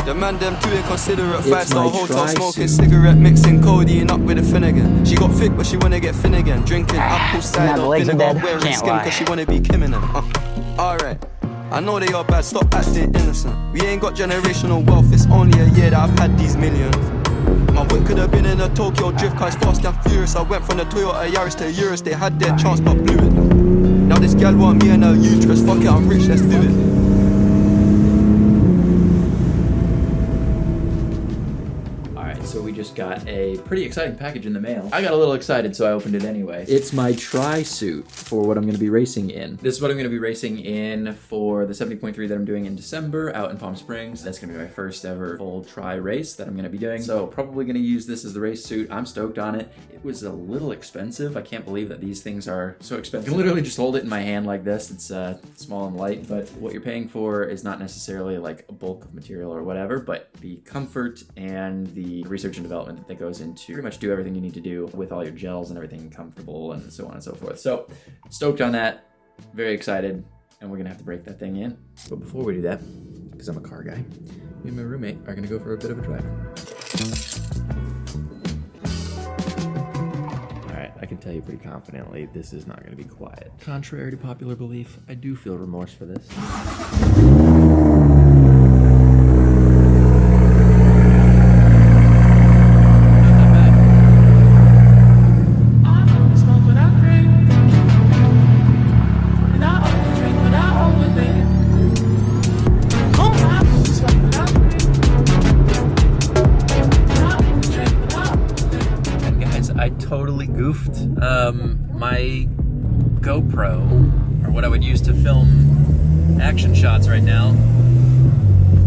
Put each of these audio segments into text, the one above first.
The man them too inconsiderate. 5-star hotel smoking cigarette, mixing codeine up with a Finnegan. She got thick but she wanna get thin again. Drinking apple cider vinegar, wearing skin cause she wanna be Kim in them. Alright, I know they are bad, stop acting innocent. We ain't got generational wealth, it's only a year that I've had these millions. My whip could have been in a Tokyo drift car, it's fast and furious. I went from the Toyota Yaris to Urus, they had their chance but blew it. Now this gal want me and her uterus, fuck it, I'm rich, let's do it. So we just got a pretty exciting package in the mail. I got a little excited, so I opened it anyway. It's my tri-suit for what I'm gonna be racing in. This is what I'm gonna be racing in for the 70.3 that I'm doing in December out in Palm Springs. That's gonna be my first ever full tri race that I'm gonna be doing. So probably gonna use this as the race suit. I'm stoked on it. It was a little expensive. I can't believe that these things are so expensive. You can literally just hold it in my hand like this. It's small and light, but what you're paying for is not necessarily like a bulk of material or whatever, but the comfort and the research and development that goes into pretty much do everything you need to do with all your gels and everything comfortable and so on and so forth. So stoked on that, very excited, and we're gonna have to break that thing in. But before we do that, because I'm a car guy, me and my roommate are gonna go for a bit of a drive. All right, I can tell you pretty confidently this is not gonna be quiet. Contrary to popular belief, I do feel remorse for this. Totally goofed. My GoPro, or what I would use to film action shots right now,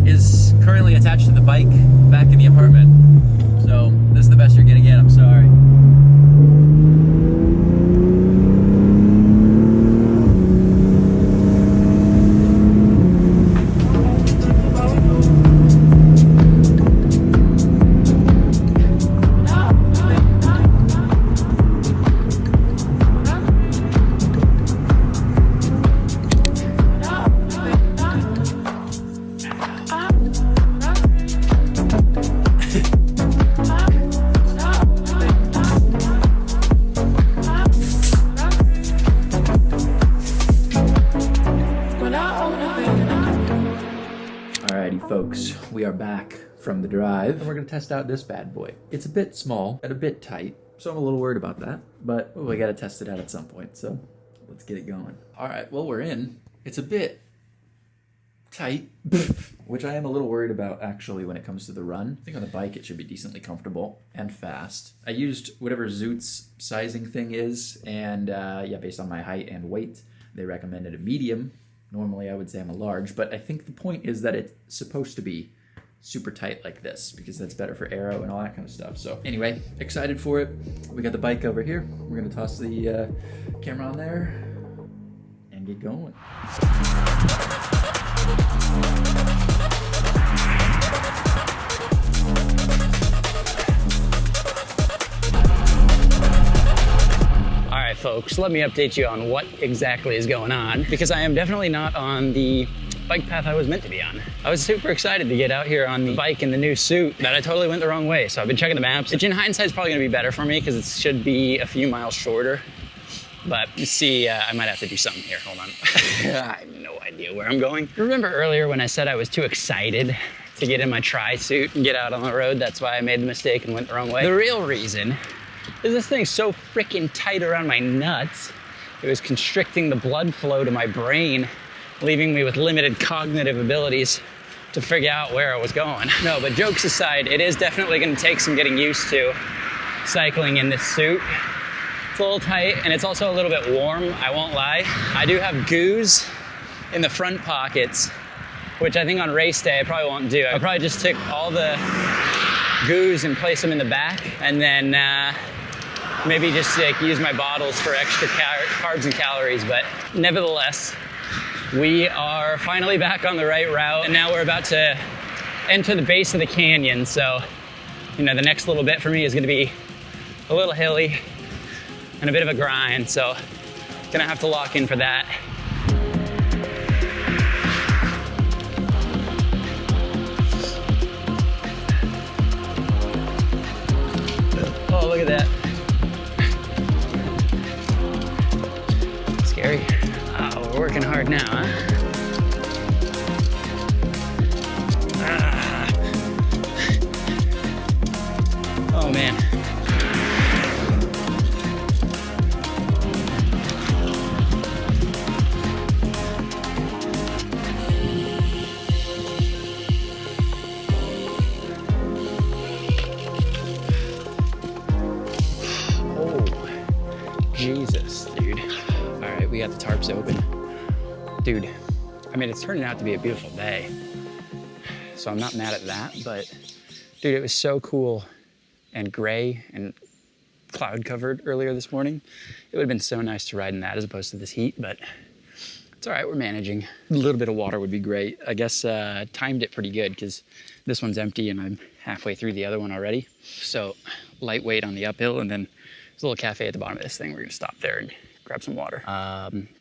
is currently attached to the bike back in the apartment. So this is the best you're gonna get, I'm sorry. Folks, we are back from the drive and we're gonna test out this bad boy. It's a bit small and a bit tight, so I'm a little worried about that, but we gotta test it out at some point, so let's get it going. All right, well, we're in. It's a bit tight, which I am a little worried about actually when it comes to the run. I think on the bike it should be decently comfortable and fast. I used whatever Zoot's sizing thing is, and yeah, based on my height and weight, they recommended a medium. Normally I would say I'm a large, but I think the point is that it's supposed to be super tight like this because that's better for aero and all that kind of stuff. So anyway, excited for it. We got the bike over here. We're gonna toss the camera on there and get going. Folks, let me update you on what exactly is going on, because I am definitely not on the bike path I was meant to be on. I was super excited to get out here on the bike in the new suit, but I totally went the wrong way. So I've been checking the maps, which in hindsight is probably gonna be better for me because it should be a few miles shorter. But you see, I might have to do something here, hold on. I have no idea where I'm going. Remember earlier when I said I was too excited to get in my tri-suit and get out on the road? That's why I made the mistake and went the wrong way. The real reason is this thing's so freaking tight around my nuts. It was constricting the blood flow to my brain, leaving me with limited cognitive abilities to figure out where I was going. No, but jokes aside, it is definitely gonna take some getting used to cycling in this suit. It's a little tight and it's also a little bit warm, I won't lie. I do have goos in the front pockets, which I think on race day I probably won't do. I'll probably just take all the goos and place them in the back, and then maybe just like use my bottles for extra carbs and calories. But nevertheless, we are finally back on the right route, and now we're about to enter the base of the canyon. So, you know, the next little bit for me is gonna be a little hilly and a bit of a grind. So, gonna have to lock in for that. Oh, look at that. Scary. Oh, we're working hard now, huh? Ah. Oh, man. Jesus, dude. All right, we got the tarps open. Dude, I mean, it's turning out to be a beautiful day, so I'm not mad at that, but dude, it was so cool and gray and cloud covered earlier this morning. It would have been so nice to ride in that as opposed to this heat, but it's all right, we're managing. A little bit of water would be great. I guess timed it pretty good because this one's empty and I'm halfway through the other one already. So lightweight on the uphill, and then there's a little cafe at the bottom of this thing. We're gonna stop there and grab some water.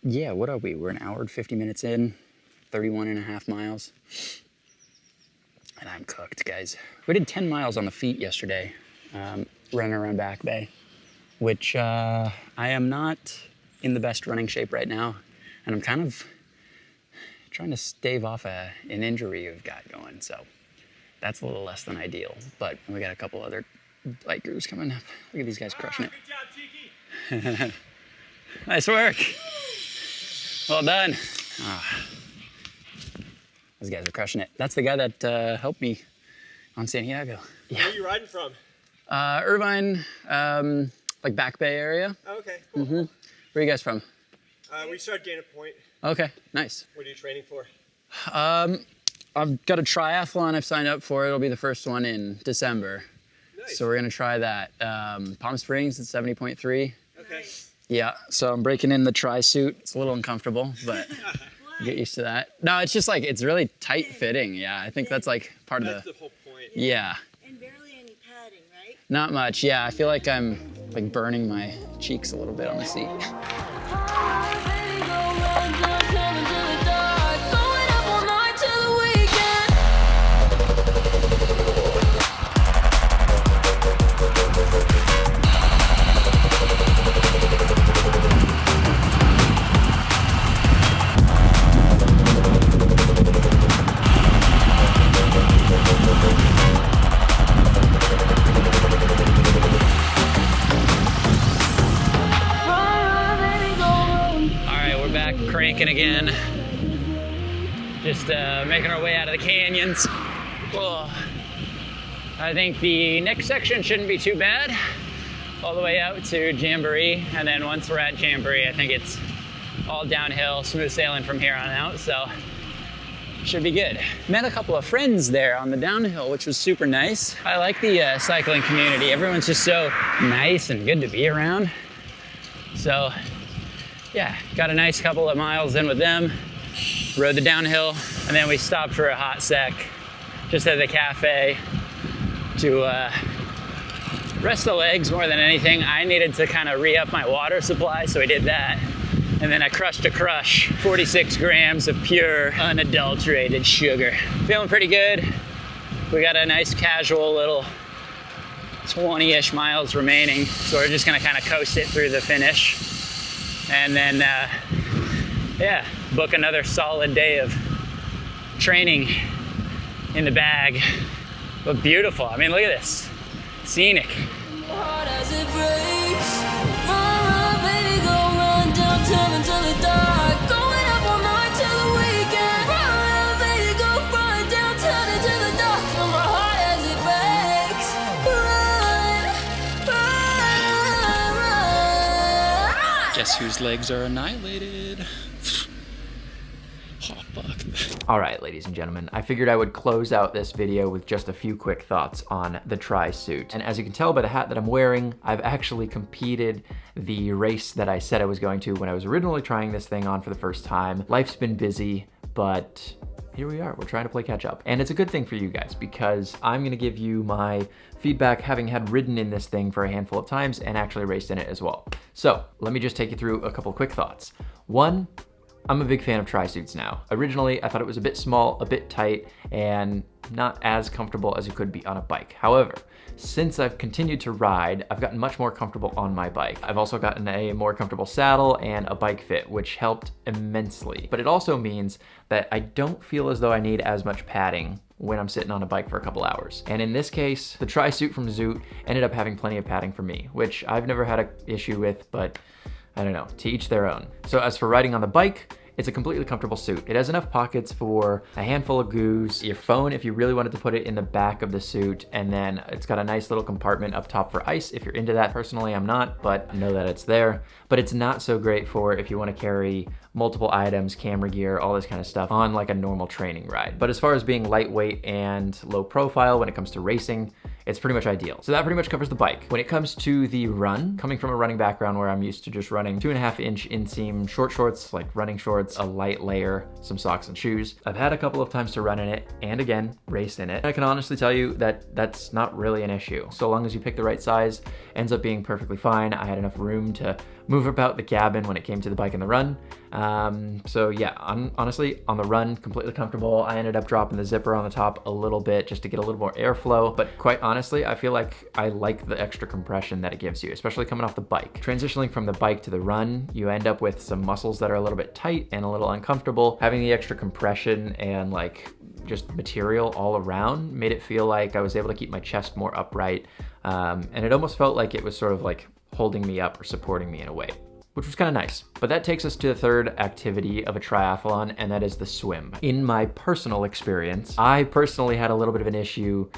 Yeah, what are we? We're an hour and 50 minutes in, 31.5 miles. And I'm cooked, guys. We did 10 miles on the feet yesterday, running around Back Bay, which I am not in the best running shape right now. And I'm kind of trying to stave off an injury we've got going. So that's a little less than ideal, but we got a couple other bikers coming up. Look at these guys crushing it. Good job, Tiki. Nice work. Well done. Ah. Those guys are crushing it. That's the guy that helped me on Santiago. Yeah. Where are you riding from? Irvine, like Back Bay area. Oh, okay, cool. Mm-hmm. Where are you guys from? We started Dana Point. Okay, nice. What are you training for? I've got a triathlon I've signed up for. It'll be the first one in December. Nice. So we're gonna try that. Palm Springs at 70.3. Okay. Yeah, so I'm breaking in the tri-suit. It's a little uncomfortable, but get used to that. No, it's just like, it's really tight fitting. Yeah, I think that's like part of That's the whole point. Yeah. And barely any padding, right? Not much, yeah. I feel like I'm like burning my cheeks a little bit on the seat. Cranking again. Just making our way out of the canyons. Oh. I think the next section shouldn't be too bad. All the way out to Jamboree, and then once we're at Jamboree, I think it's all downhill, smooth sailing from here on out, so should be good. Met a couple of friends there on the downhill, which was super nice. I like the cycling community. Everyone's just so nice and good to be around. So yeah, got a nice couple of miles in with them, rode the downhill, and then we stopped for a hot sec just at the cafe to rest the legs more than anything. I needed to kind of re-up my water supply, so we did that. And then I crushed a crush, 46 grams of pure, unadulterated sugar. Feeling pretty good. We got a nice casual little 20-ish miles remaining, so we're just gonna kind of coast it through the finish. And then, yeah, book another solid day of training in the bag. But beautiful. I mean, look at this. Scenic. Guess whose legs are annihilated? Oh, fuck. All right, ladies and gentlemen, I figured I would close out this video with just a few quick thoughts on the tri-suit. And as you can tell by the hat that I'm wearing, I've actually competed the race that I said I was going to when I was originally trying this thing on for the first time. Life's been busy, but here we are, we're trying to play catch up. And it's a good thing for you guys because I'm gonna give you my feedback having had ridden in this thing for a handful of times and actually raced in it as well. So let me just take you through a couple quick thoughts. One, I'm a big fan of tri-suits now. Originally, I thought it was a bit small, a bit tight, and not as comfortable as it could be on a bike. However, since I've continued to ride, I've gotten much more comfortable on my bike. I've also gotten a more comfortable saddle and a bike fit, which helped immensely. But it also means that I don't feel as though I need as much padding when I'm sitting on a bike for a couple hours. And in this case, the tri-suit from Zoot ended up having plenty of padding for me, which I've never had an issue with, but I don't know, to each their own. So as for riding on the bike, it's a completely comfortable suit. It has enough pockets for a handful of goos, your phone if you really wanted to put it in the back of the suit, and then it's got a nice little compartment up top for ice if you're into that. Personally, I'm not, but I know that it's there. But it's not so great for if you want to carry multiple items, camera gear, all this kind of stuff on like a normal training ride. But as far as being lightweight and low profile when it comes to racing, it's pretty much ideal. So that pretty much covers the bike. When it comes to the run, coming from a running background where I'm used to just running 2.5-inch inseam short shorts, like running shorts, a light layer, some socks and shoes, I've had a couple of times to run in it and again, race in it. I can honestly tell you that that's not really an issue. So long as you pick the right size, ends up being perfectly fine. I had enough room to move about the cabin when it came to the bike and the run. So yeah, honestly, on the run, completely comfortable. I ended up dropping the zipper on the top a little bit just to get a little more airflow, but quite honestly, I feel like I like the extra compression that it gives you, especially coming off the bike. Transitioning from the bike to the run, you end up with some muscles that are a little bit tight and a little uncomfortable. Having the extra compression and like just material all around made it feel like I was able to keep my chest more upright. And it almost felt like it was sort of like holding me up or supporting me in a way, which was kind of nice. But that takes us to the third activity of a triathlon, and that is the swim. In my personal experience, I personally had a little bit of an issue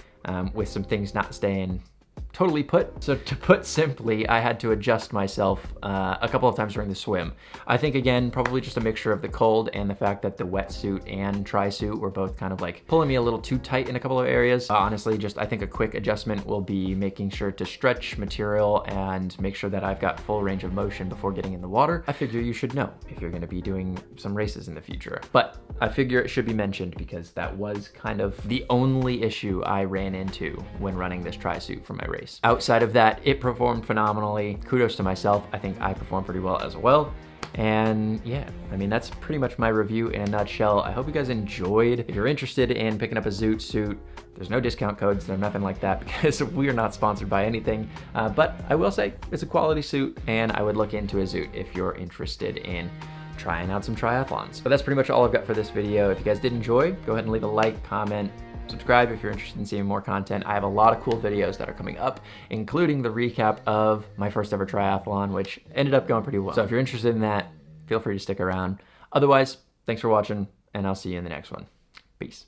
with some things not staying totally put. So to put simply, I had to adjust myself a couple of times during the swim. I think again, probably just a mixture of the cold and the fact that the wetsuit and tri-suit were both kind of like pulling me a little too tight in a couple of areas. Honestly, just I think a quick adjustment will be making sure to stretch material and make sure that I've got full range of motion before getting in the water. I figure you should know if you're gonna be doing some races in the future. But I figure it should be mentioned because that was kind of the only issue I ran into when running this tri-suit for my race. Outside of that, it performed phenomenally. Kudos to myself. I think I performed pretty well as well. And yeah, I mean, that's pretty much my review in a nutshell. I hope you guys enjoyed. If you're interested in picking up a Zoot suit, there's no discount codes, there's nothing like that because we are not sponsored by anything. But I will say it's a quality suit and I would look into a Zoot if you're interested in trying out some triathlons. But that's pretty much all I've got for this video. If you guys did enjoy, go ahead and leave a like, comment, subscribe if you're interested in seeing more content. I have a lot of cool videos that are coming up, including the recap of my first ever triathlon, which ended up going pretty well. So if you're interested in that, feel free to stick around. Otherwise, thanks for watching, and I'll see you in the next one. Peace.